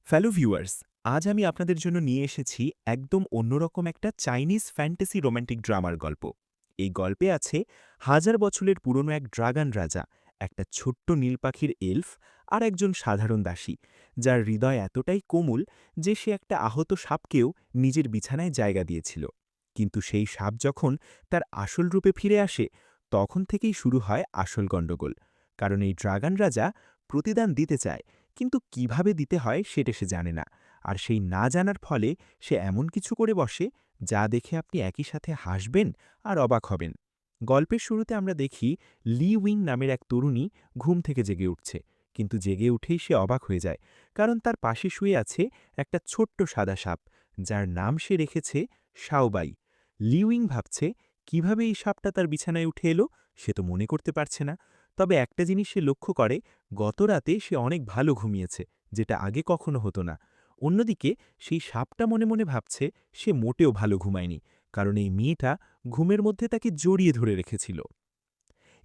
ফেলো viewers, আজ আমি আপনাদের জন্য নিয়ে এসেছি একদম অন্যরকম একটা চাইনিজ ফ্যান্টাসি রোমান্টিক ড্রামার গল্প। এই গল্পে আছে হাজার বছরের পুরনো এক ড্রাগন রাজা, একটা ছোট্ট নীল পাখির এলফ আর একজন সাধারণ দাসী, যার হৃদয় এতটাই কোমল যে সে একটা আহত সাপকেও নিজের বিছানায় জায়গা দিয়েছিল। কিন্তু সেই সাপ যখন তার আসল রূপে ফিরে আসে, তখন থেকেই শুরু হয় আসল গণ্ডগোল। কারণ এই ড্রাগন রাজা প্রতিদান দিতে চায়, কিন্তু কিভাবে দিতে হয় সেটা সে জানে না। আর সেই না জানার ফলে সে এমন কিছু করে বসে যা দেখে আপনি একই সাথে হাসবেন আর অবাক হবেন। গল্পের শুরুতে আমরা দেখি লি উইং নামের এক তরুণী ঘুম থেকে জেগে উঠছে, কিন্তু জেগে উঠেই সে অবাক হয়ে যায়, কারণ তার পাশে শুয়ে আছে একটা ছোট্ট সাদা সাপ, যার নাম সে রেখেছে শাওবাই। লি উইং ভাবছে কিভাবে এই সাপটা তার বিছানায় উঠে এলো, সে তো মনে করতে পারছে না। তবে একটা জিনিস সে লক্ষ্য করে, গত রাতে সে অনেক ভালো ঘুমিয়েছে, যেটা আগে কখনো হতো না। অন্যদিকে সেই সাপটা মনে মনে ভাবছে সে মোটেও ভালো ঘুমায়নি, কারণ এই মেয়েটা ঘুমের মধ্যে তাকে জড়িয়ে ধরে রেখেছিল।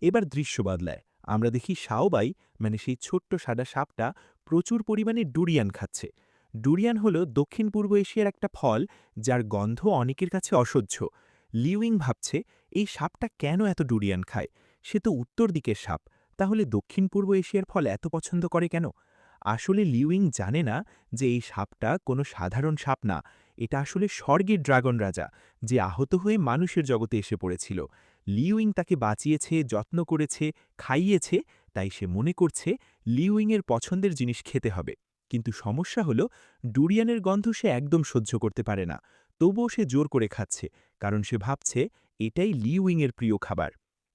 এবার দৃশ্য বদলায়। আমরা দেখি শাওবাই, মানে সেই ছোট্ট সাদা সাপটা, প্রচুর পরিমাণে ডুরিয়ান খাচ্ছে। ডুরিয়ান হল দক্ষিণ পূর্ব এশিয়ার একটা ফল, যার গন্ধ অনেকের কাছে অসহ্য। লিউইং ভাবছে এই সাপটা কেন এত ডুরিয়ান খায়, সে তো উত্তর দিকের সাপ, তাহলে দক্ষিণ পূর্ব এশিয়ার ফল এত পছন্দ করে কেন? আসলে লিউইং জানে না যে এই সাপটা কোনো সাধারণ সাপ না, এটা আসলে স্বর্গের ড্রাগন রাজা, যে আহত হয়ে মানুষের জগতে এসে পড়েছিল। লিউইং তাকে বাঁচিয়েছে, যত্ন করেছে, খাইয়েছে, তাই সে মনে করছে লিউইংয়ের পছন্দের জিনিস খেতে হবে। কিন্তু সমস্যা হলো, ডুরিয়ানের গন্ধ সে একদম সহ্য করতে পারে না। তবুও সে জোর করে খাচ্ছে, কারণ সে ভাবছে এটাই লিউইংয়ের প্রিয় খাবার।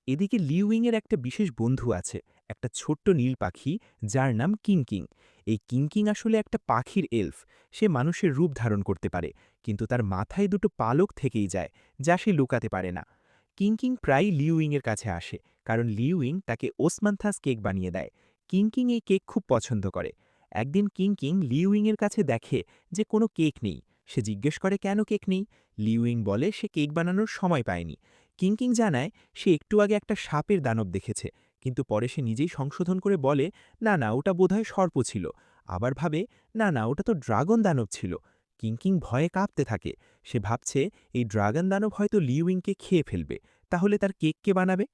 এদিকে লিউইংয়ের একটা বিশেষ বন্ধু আছে, একটা ছোট্ট নীল পাখি, যার নাম কিংকিং। এই কিংকিং আসলে একটা পাখির এলফ। সে মানুষের রূপ ধারণ করতে পারে, কিন্তু তার মাথায় দুটো পালক থেকেই যায়, যা সে লুকাতে পারে না। কিংকিং প্রায় লিউইংয়ের কাছে আসে, কারণ লিউইং তাকে ওসমান্থাস কেক বানিয়ে দেয়। কিংকিং এই কেক খুব পছন্দ করে। একদিন কিংকিং লিউইংয়ের কাছে দেখে যে কোনো কেক নেই। সে জিজ্ঞেস করে কেন কেক নেই। লিউইং বলে সে কেক বানানোর সময় পায়নি। কিংকিং জানায় সে একটু আগে একটা সাপের দানব দেখেছে, কিন্তু পরে সে নিজেই সংশোধন করে বলে, না না, ওটা বোধহয় সর্প ছিল। আবার ভাবে, না না, ওটা তো ড্রাগন দানব ছিল। কিংকিং ভয়ে কাঁপতে থাকে। সে ভাবছে এই ড্রাগন দানব হয়তো লিউইংকে খেয়ে ফেলবে, তাহলে তার কেক কে বানাবে?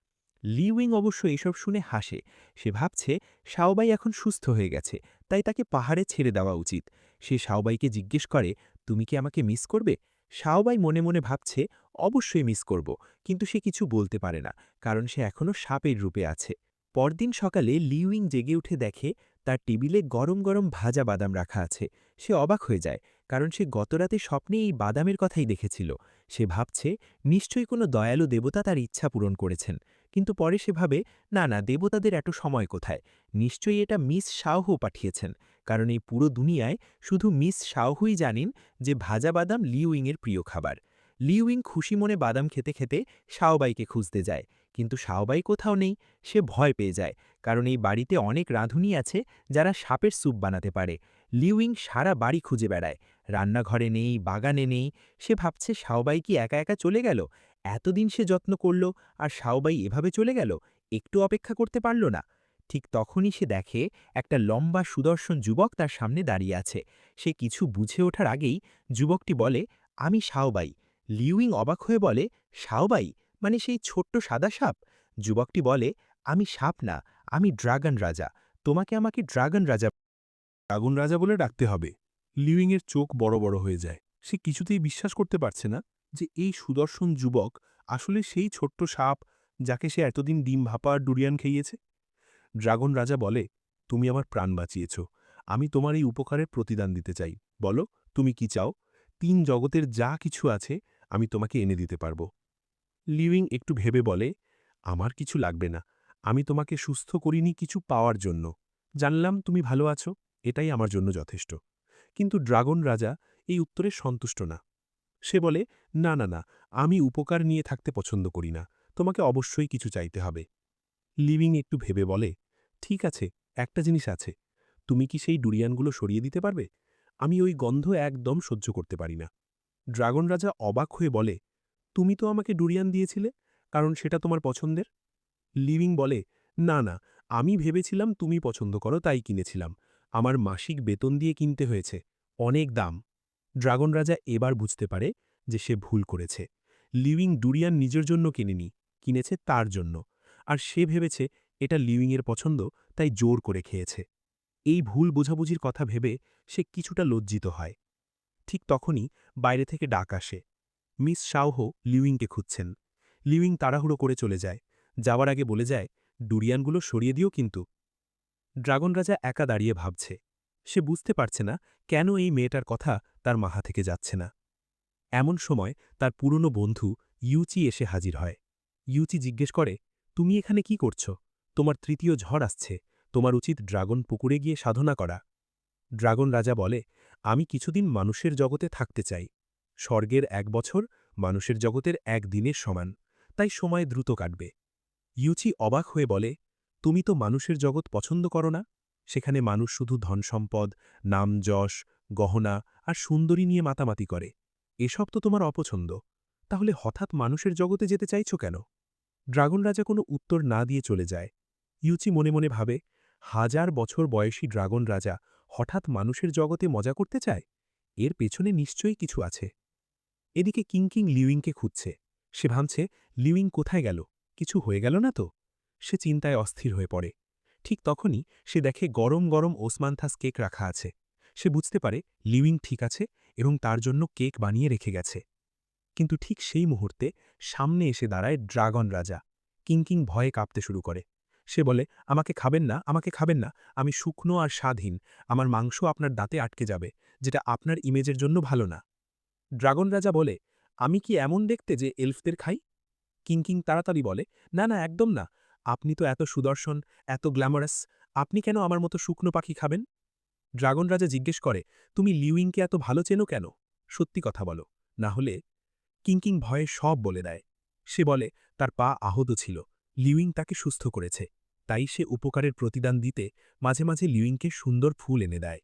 লিউইং অবশ্য এসব শুনে হাসে। সে ভাবছে শাওবাই এখন সুস্থ হয়ে গেছে, তাই তাকে পাহাড়ে ছেড়ে দেওয়া উচিত। সে শাওবাইকে জিজ্ঞেস করে, তুমি কি আমাকে মিস করবে? শাওবাই মনে মনে ভাবছে অবশ্যই মিস করব, কিন্তু সে কিছু বলতে পারে না, কারণ সে এখনও সাপের রূপে আছে। পরদিন সকালে লিউইং জেগে উঠে দেখে তার টেবিলে গরম গরম ভাজা বাদাম রাখা আছে। সে অবাক হয়ে যায়, কারণ সে গতরাতে স্বপ্নে এই বাদামের কথাই দেখেছিল। সে ভাবছে নিশ্চয়ই কোনো দয়ালু দেবতা তার ইচ্ছা পূরণ করেছেন। কিন্তু পরে সে ভাবে, না না, দেবতাদের এত সময় কোথায়? নিশ্চয়ই এটা মিস শাওহু পাঠিয়েছেন, কারণ এই পুরো দুনিয়ায় শুধু মিস শাওহুই জানেন যে ভাজা বাদাম লিউইংয়ের প্রিয় খাবার। লিউইং খুশি মনে বাদাম খেতে খেতে শাওবাইকে খুঁজতে যায়, কিন্তু শাওবাই কোথাও নেই। সে ভয় পেয়ে যায়, কারণ এই বাড়িতে অনেক রাঁধুনি আছে যারা সাপের স্যুপ বানাতে পারে। লিউইং সারা বাড়ি খুঁজে বেড়ায়, রান্নাঘরে নেই, বাগানে নেই। সে ভাবছে শাওবাই কি একা একা চলে গেল? এতদিন সে যত্ন করল, আর শাওবাই এভাবে চলে গেল, একটু অপেক্ষা করতে পারল না। ঠিক তখনই সে দেখে একটা লম্বা সুদর্শন যুবক তার সামনে দাঁড়িয়ে আছে। সে কিছু বুঝে ওঠার আগেই যুবকটি বলে, আমি শাওবাই। লিউইং অবাক হয়ে বলে, শাওবাই? মানে সেই ছোট্ট সাদা সাপ? যুবকটি বলে, আমি সাপ না, আমি ড্রাগন রাজা। তোমাকে আমাকে ড্রাগন রাজা। আগুন রাজা বলে ডাকতে হবে। লিউইংয়ের চোখ বড় বড় হয়ে যায়। সে কিছুতেই বিশ্বাস করতে পারছে না যে এই সুদর্শন যুবক আসলে সেই ছোট্ট সাপ যাকে সে এতদিন ডিম ভাপা আর ডুরিয়ান খাইয়েছে। ড্রাগন রাজা বলে, তুমি আমার প্রাণ বাঁচিয়েছ। আমি তোমার এই উপকারের প্রতিদান দিতে চাই। বলো, তুমি কি চাও? ৩ জগতের যা কিছু আছে আমি তোমাকে এনে দিতে পারব। লিউইং একটু ভেবে বলে, আমার কিছু লাগবে না। আমি তোমাকে সুস্থ করিনি কিছু পাওয়ার জন্য। জানলাম তুমি ভালো আছো, এটাই আমার জন্য যথেষ্ট। কিন্তু ড্রাগন রাজা এই উত্তরে সন্তুষ্ট না। সে বলে, না না না, আমি উপকার নিয়ে থাকতে পছন্দ করি না। তোমাকে অবশ্যই কিছু চাইতে হবে। লিভিং একটু ভেবে বলে, ঠিক আছে, একটা জিনিস আছে। তুমি কি সেই ডুরিয়ানগুলো সরিয়ে দিতে পারবে? আমি ওই গন্ধ একদম সহ্য করতে পারি না। ড্রাগন রাজা অবাক হয়ে বলে, তুমি তো আমাকে ডুরিয়ান দিয়েছিলে, কারণ সেটা তোমার পছন্দের। লিভিং বলে, না না, আমি ভেবেছিলাম তুমি পছন্দ করো তাই কিনেছিলাম। আমার মাসিক বেতন দিয়ে কিনতে হয়েছে, অনেক দাম। ড্রাগন রাজা এবার বুঝতে পারে যে সে ভুল করেছে। লিউইং ডুরিয়ান নিজের জন্য কিনেনি, কিনেছে তার জন্য। আর সে ভেবেছে এটা লিউইংয়ের পছন্দ, তাই জোর করে খেয়েছে। এই ভুল বোঝাবুঝির কথা ভেবে সে কিছুটা লজ্জিত হয়। ঠিক তখনই বাইরে থেকে ডাক আসে। মিস শাওহো লিউইংকে খুঁজছেন। লিউইং তাড়াহুড়ো করে চলে যায়। যাওয়ার আগে বলে যায়, ডুরিয়ানগুলো সরিয়ে দিও কিন্তু। ড্রাগন রাজা একা দাঁড়িয়ে ভাবছে। সে বুঝতে পারছে না কেন এই মেয়েটার কথা তার মাথা থেকে যাচ্ছে না। এমন সময় তার পুরনো বন্ধু ইউচি এসে হাজির হয়। ইউচি জিজ্ঞেস করে, তুমি এখানে কি করছ? তোমার তৃতীয় ঝড় আসছে, তোমার উচিত ড্রাগন পুকুরে গিয়ে সাধনা করা। ড্রাগন রাজা বলে, আমি কিছুদিন মানুষের জগতে থাকতে চাই। স্বর্গের ১ বছর মানুষের জগতের ১ দিনের সমান, তাই সময় দ্রুত কাটবে। ইউচি অবাক হয়ে বলে, তুমি তো মানুষের জগৎ পছন্দ করো না? সেখানে মানুষ শুধু ধনসম্পদ, নাম যশ, গহনা আর সুন্দরী নিয়ে মাতামাতি করে। এসব তো তোমার অপছন্দ। তাহলে হঠাৎ মানুষের জগতে যেতে চাইছো কেন? ড্রাগন রাজা কোনো উত্তর না দিয়ে চলে যায়। ইউচি মনে মনে ভাবে, ১০০০ বছর বয়সী ড্রাগন রাজা হঠাৎ মানুষের জগতে মজা করতে চায়? এর পেছনে নিশ্চয়ই কিছু আছে। এদিকে কিংকিং লিউইংকে খুঁজছে। সে ভাবছে, লিউইং কোথায় গেল? কিছু হয়ে গেল না তো? সে চিন্তায় অস্থির হয়ে পড়ে। ঠিক তখনই সে দেখে গরম গরম ওসমান্থাস কেক রাখা আছে। সে বুঝতে পারে লিউইং ঠিক আছে এবং তার জন্য কেক বানিয়ে রেখে গেছে। কিন্তু ঠিক সেই মুহূর্তে সামনে এসে দাঁড়ায় ড্রাগন রাজা। কিংকিং ভয়ে কাঁপতে শুরু করে। সে বলে, আমাকে খাবেন না, আমাকে খাবেন না। আমি শুকনো আর স্বাদহীন। আমার মাংস আপনার দাঁতে আটকে যাবে, যেটা আপনার ইমেজের জন্য ভালো না। ড্রাগন রাজা বলে, আমি কি এমন দেখতে যে এলফদের খাই? কিংকিং তাড়াতাড়ি বলে, না না, একদম না। আপনি তো এত সুদর্শন, এত গ্ল্যামারাস। আপনি কেন আমার মতো শুকনো পাখি খাবেন? ড্রাগন রাজা জিজ্ঞেস করে, তুমি লিউইংকে এত ভালো চেনো কেন? সত্যি কথা বলো, না হলে। কিংকিং ভয়ে সব বলে দেয়। সে বলে, তার পা আহত ছিল, লিউইং তাকে সুস্থ করেছে। তাই সে উপকারের প্রতিদান দিতে মাঝে মাঝে লিউইংকে সুন্দর ফুল এনে দেয়।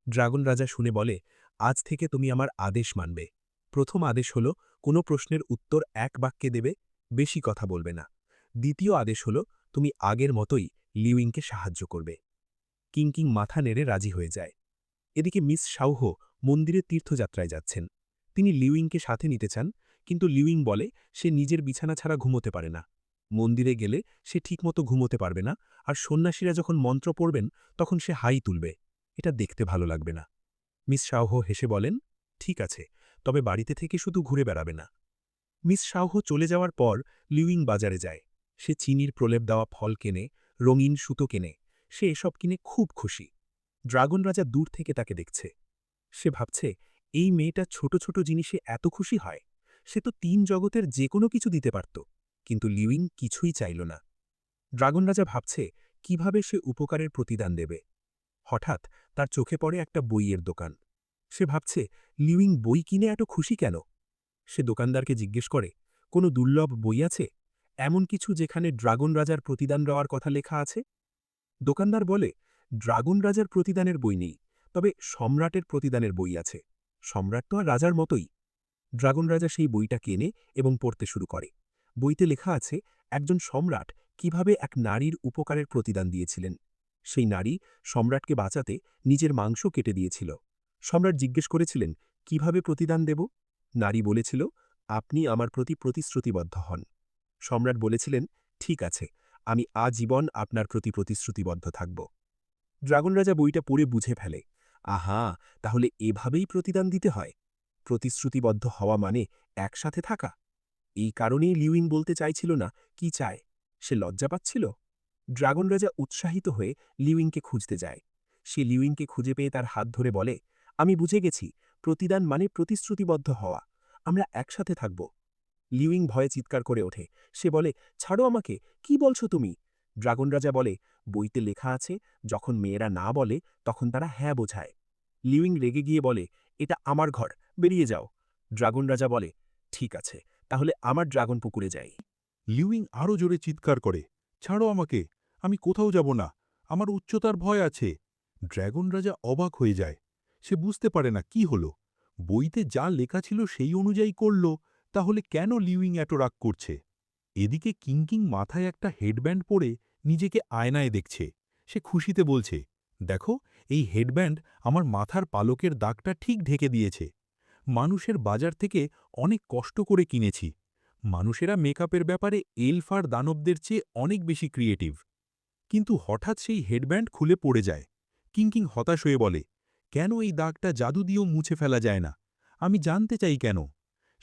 ড্রাগন রাজা শুনে বলে, আজ থেকে তুমি আমার আদেশ মানবে। প্রথম আদেশ হল, কোনো প্রশ্নের উত্তর ১ বাক্যে দেবে, বেশি কথা বলবে না। দ্বিতীয় আদেশ হল, তুমি আগের মতোই লিউইংকে সাহায্য করবে। কিংকিং মাথা নেড়ে রাজি হয়ে যায়। এদিকে মিস শাওহো মন্দিরে তীর্থযাত্রায় যাচ্ছেন। তিনি লিউইংকে সাথে নিতে চান, কিন্তু লিউইং বলে সে নিজের বিছানা ছাড়া ঘুমোতে পারে না। মন্দিরে গেলে সে ঠিকমতো ঘুমোতে পারবে না, আর সন্ন্যাসীরা যখন মন্ত্র পড়বেন তখন সে হাই তুলবে। এটা দেখতে ভালো লাগবে না। মিস শাওহো হেসে বলেন, ঠিক আছে, তবে বাড়িতে থেকে শুধু ঘুরে বেড়াবে না। মিস শাওহো চলে যাওয়ার পর লিউইং বাজারে যায়। সে চিনির প্রলেপ দেওয়া ফল কেনে, রঙিন সুতো কেনে। সে এসব কিনে খুব খুশি। ড্রাগন রাজা দূর থেকে তাকে দেখছে। সে ভাবছে, এই মেয়েটা ছোট ছোট জিনিসে এত খুশি হয়। সে তো ৩ জগতের যে কোনো কিছু দিতে পারত, কিন্তু লিউইং কিছুই চাইল না। ড্রাগন রাজা ভাবছে কিভাবে সে উপকারের প্রতিদান দেবে। হঠাৎ তার চোখে পড়ে একটা বইয়ের দোকান। সে ভাবছে, লিউইং বই কিনে এত খুশি কেন? সে দোকানদারকে জিজ্ঞেস করে, কোনো দুর্লভ বই আছে? এমন কিছু যেখানে ড্রাগন রাজার প্রতিদান দেওয়ার কথা লেখা আছে? দোকানদার বলে, ড্রাগন রাজার প্রতিদানের বই নেই, তবে সম্রাটের প্রতিদানের বই আছে। সম্রাট তো আর রাজার মতোই। ড্রাগন রাজা সেই বইটা কেনে এবং পড়তে শুরু করে। বইতে লেখা আছে একজন সম্রাট কিভাবে এক নারীর উপকারের প্রতিদান দিয়েছিলেন। সেই নারী সম্রাটকে বাঁচাতে নিজের মাংস কেটে দিয়েছিল। সম্রাট জিজ্ঞেস করেছিলেন, কিভাবে প্রতিদান দেব? নারী বলেছিল, আপনি আমার প্রতি প্রতিশ্রুতিবদ্ধ হন। সম্রাট বলেছিলেন, ঠিক আছে, আমি আজীবন আপনার প্রতি প্রতিশ্রুতিবদ্ধ থাকব। ড্রাগন রাজা বইটা পড়ে বুঝে ফেলে, আহা, তাহলে এভাবেই প্রতিদান দিতে হয়। প্রতিশ্রুতিবদ্ধ হওয়া মানে একসাথে থাকা। এই কারণেই লিউইং বলতে চাইছিল না কি চায়। সে লজ্জা পাচ্ছিল। ড্রাগন রাজা উৎসাহিত হয়ে লিউইংকে খুঁজতে যায়। সে লিউইংকে খুঁজে পেয়ে তার হাত ধরে বলে, আমি বুঝে গেছি, প্রতিদান মানে প্রতিশ্রুতিবদ্ধ হওয়া। আমরা একসাথে থাকব। লিউইং ভয়ে চিৎকার করে ওঠে। সে বলে, ছাড়ো আমাকে, কি বলছো তুমি? ড্রাগন রাজা বলে, বইতে লেখা আছে, যখন মেয়েরা না বলে তখন তারা হ্যাঁ বোঝায়। লিউইং রেগে গিয়ে বলে, এটা আমার ঘর, বেরিয়ে যাও। ড্রাগন রাজা বলে, ঠিক আছে, তাহলে আমার ড্রাগন পুকুরে যাই। লিউইং আরও জোরে চিৎকার করে, ছাড়ো আমাকে, আমি কোথাও যাব না, আমার উচ্চতার ভয় আছে। ড্র্যাগন রাজা অবাক হয়ে যায়। সে বুঝতে পারে না কি হল। বইতে যা লেখা ছিল সেই অনুযায়ী করল, তাহলে কেন লিউইং এত রাগ করছে? এদিকে কিংকিং মাথায় একটা হেডব্যান্ড পরে নিজেকে আয়নায় দেখছে। সে খুশিতে বলছে, দেখো, এই হেডব্যান্ড আমার মাথার পালকের দাগটা ঠিক ঢেকে দিয়েছে। মানুষের বাজার থেকে অনেক কষ্ট করে কিনেছি। মানুষেরা মেকআপের ব্যাপারে এলফ আর দানবদের চেয়ে অনেক বেশি ক্রিয়েটিভ। কিন্তু হঠাৎ সেই হেডব্যান্ড খুলে পড়ে যায়। কিংকিং হতাশ হয়ে বলে, কেন এই দাগটা জাদু দিয়েও মুছে ফেলা যায় না? আমি জানতে চাই কেন।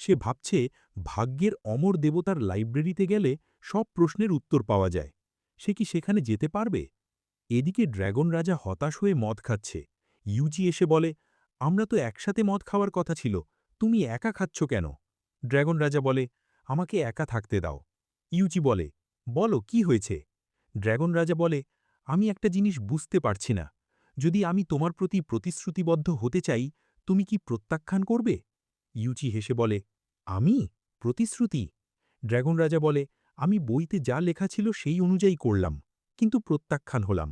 সে ভাবছে, ভাগ্যের অমর দেবতার লাইব্রেরিতে গেলে সব প্রশ্নের উত্তর পাওয়া যায়। সে কি সেখানে যেতে পারবে? এদিকে ড্র্যাগন রাজা হতাশ হয়ে মদ খাচ্ছে। ইউচি এসে বলে, আমরা তো একসাথে মদ খাওয়ার কথা ছিল, তুমি একা খাচ্ছ কেন? ড্র্যাগন রাজা বলে, আমাকে একা থাকতে দাও। ইউচি বলে, বলো কি হয়েছে? ড্র্যাগন রাজা বলে, আমি একটা জিনিস বুঝতে পারছি না। যদি আমি তোমার প্রতি প্রতিশ্রুতিবদ্ধ হতে চাই, তুমি কি প্রত্যাখ্যান করবে? ইউচি হেসে বলে, আমি? প্রতিশ্রুতি? ড্র্যাগন রাজা বলে, আমি বইতে যা লেখা ছিল সেই অনুযায়ী করলাম, কিন্তু প্রত্যাখ্যান হলাম।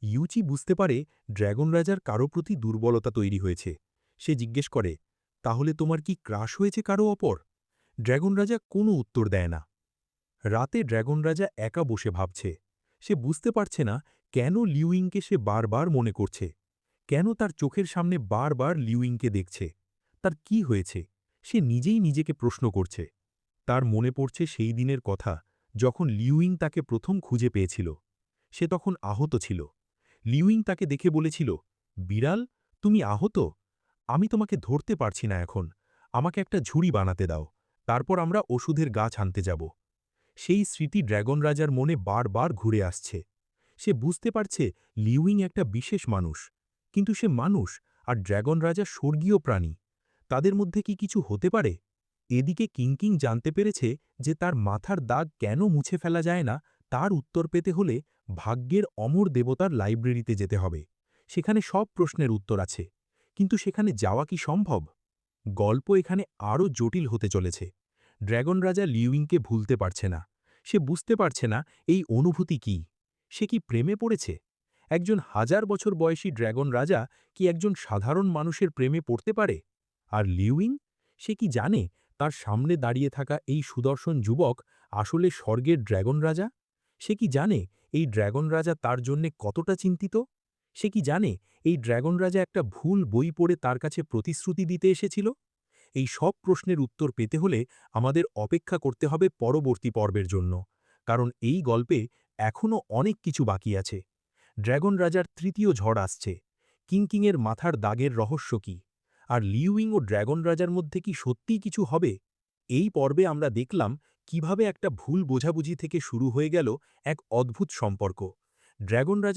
ইউচি বুঝতে পারে ড্র্যাগন রাজার কারো প্রতি দুর্বলতা তৈরি হয়েছে। সে জিজ্ঞেস করে, তাহলে তোমার কি ক্রাশ হয়েছে কারো অপর? ড্র্যাগন রাজা কোনো উত্তর দেয় না। রাতে ড্র্যাগন রাজা একা বসে ভাবছে। সে বুঝতে পারছে না কেন লিউইংকে সে বারবার মনে করছে, কেন তার চোখের সামনে বারবার লিউইংকে দেখছে। তার কি হয়েছে? সে নিজেই নিজেকে প্রশ্ন করছে। তার মনে পড়ছে সেই দিনের কথা, যখন লিউইং তাকে প্রথম খুঁজে পেয়েছিল। সে তখন আহত ছিল। লিউইং তাকে দেখে বলেছিল, বিড়াল, তুমি আহত? আমি তোমাকে ধরতে পারছি না এখন। আমাকে একটা ঝুড়ি বানাতে দাও, তারপর আমরা ওষুধের গাছ আনতে যাব। সেই স্মৃতি ড্র্যাগন রাজার মনে বারবার ঘুরে আসছে। সে বুঝতে পারছে লিউইং একটা বিশেষ মানুষ, কিন্তু সে মানুষ আর ড্র্যাগন রাজা স্বর্গীয় প্রাণী। তাদের মধ্যে কি কিছু হতে পারে? এদিকে কিংকিং জানতে পেরেছে যে তার মাথার দাগ কেন মুছে ফেলা যায় না, তার উত্তর পেতে হলে ভাগ্যের অমর দেবতার লাইব্রেরিতে যেতে হবে। সেখানে সব প্রশ্নের উত্তর আছে। কিন্তু সেখানে যাওয়া কি সম্ভব? গল্প এখানে আরও জটিল হতে চলেছে। ড্র্যাগন রাজা লিউইংকে ভুলতে পারছে না। সে বুঝতে পারছে না এই অনুভূতি কি। সে কি প্রেমে পড়েছে? একজন 1000 বছর বয়সী ড্র্যাগন রাজা কি একজন সাধারণ মানুষের প্রেমে পড়তে পারে? আর লিউইং, সে কি জানে তার সামনে দাঁড়িয়ে থাকা এই সুদর্শন যুবক আসলে স্বর্গের ড্র্যাগন রাজা? সে কি জানে এই ড্র্যাগন রাজা তার জন্যে কতটা চিন্তিত? সে কি জানে এই ড্র্যাগন রাজা একটা ভুল বই পড়ে তার কাছে প্রতিশ্রুতি দিতে এসেছিল? এই সব প্রশ্নের উত্তর পেতে হলে আমাদের অপেক্ষা করতে হবে পরবর্তী পর্বের জন্য, কারণ এই গল্পে এখনও অনেক কিছু বাকি আছে। ড্র্যাগন রাজার তৃতীয় ঝড় আসছে। কিংকিংয়ের মাথার দাগের রহস্য কি? আর লিউইং ও ড্র্যাগন রাজার মধ্যে কি সত্যিই কিছু হবে? এই পর্বে আমরা দেখলাম কিভাবে একটা ভুল বোঝাবুঝি থেকে শুরু হয়ে গেল এক অদ্ভুত সম্পর্ক। ড্র্যাগন রাজা